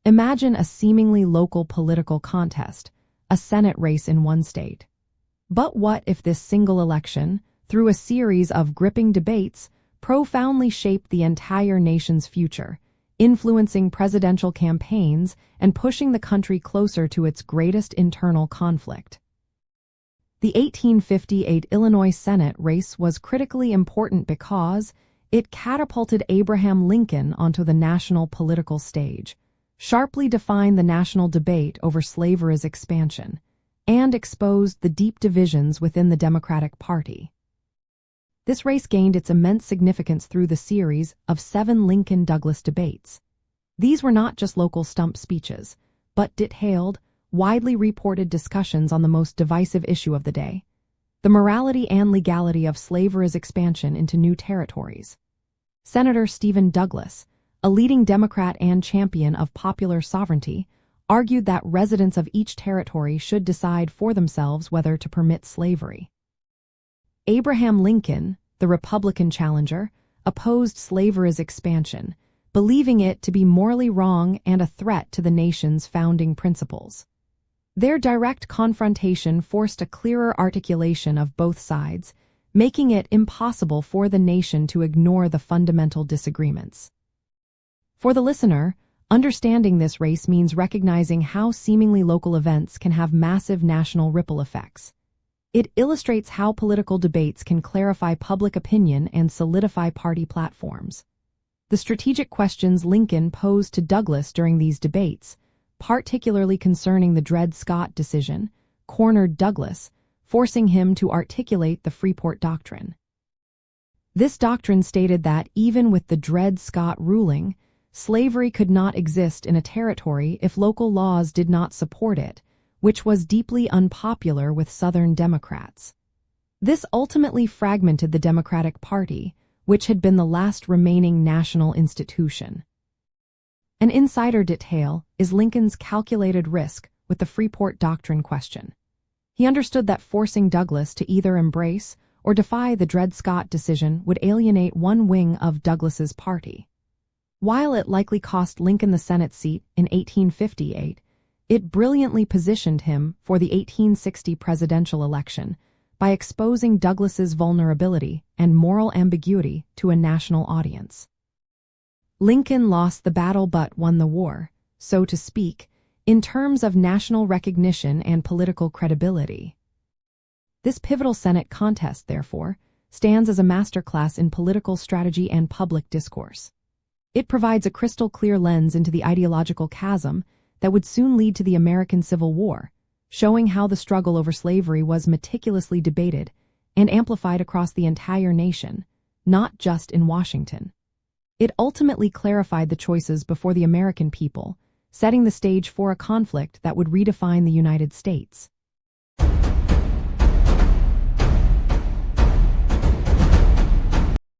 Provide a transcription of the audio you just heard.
Imagine a seemingly local political contest, a Senate race in one state. But what if this single election, through a series of gripping debates, profoundly shaped the entire nation's future, influencing presidential campaigns and pushing the country closer to its greatest internal conflict? The 1858 Illinois Senate race was critically important because it catapulted Abraham Lincoln onto the national political stage, sharply defined the national debate over slavery's expansion, and exposed the deep divisions within the Democratic Party. This race gained its immense significance through the series of 7 Lincoln-Douglas debates. These were not just local stump speeches, but detailed, widely reported discussions on the most divisive issue of the day: the morality and legality of slavery's expansion into new territories. Senator Stephen Douglas, a leading Democrat and champion of popular sovereignty, argued that residents of each territory should decide for themselves whether to permit slavery. Abraham Lincoln, the Republican challenger, opposed slavery's expansion, believing it to be morally wrong and a threat to the nation's founding principles. Their direct confrontation forced a clearer articulation of both sides, making it impossible for the nation to ignore the fundamental disagreements. For the listener, understanding this race means recognizing how seemingly local events can have massive national ripple effects. It illustrates how political debates can clarify public opinion and solidify party platforms. The strategic questions Lincoln posed to Douglas during these debates, particularly concerning the Dred Scott decision, cornered Douglas, forcing him to articulate the Freeport Doctrine. This doctrine stated that even with the Dred Scott ruling, slavery could not exist in a territory if local laws did not support it, which was deeply unpopular with Southern Democrats. This ultimately fragmented the Democratic Party, which had been the last remaining national institution. An insider detail is Lincoln's calculated risk with the Freeport Doctrine question. He understood that forcing Douglas to either embrace or defy the Dred Scott decision would alienate one wing of Douglas's party. While it likely cost Lincoln the Senate seat in 1858, it brilliantly positioned him for the 1860 presidential election by exposing Douglas's vulnerability and moral ambiguity to a national audience. Lincoln lost the battle but won the war, so to speak, in terms of national recognition and political credibility. This pivotal Senate contest, therefore, stands as a masterclass in political strategy and public discourse. It provides a crystal-clear lens into the ideological chasm that would soon lead to the American Civil War, showing how the struggle over slavery was meticulously debated and amplified across the entire nation, not just in Washington. It ultimately clarified the choices before the American people, setting the stage for a conflict that would redefine the United States.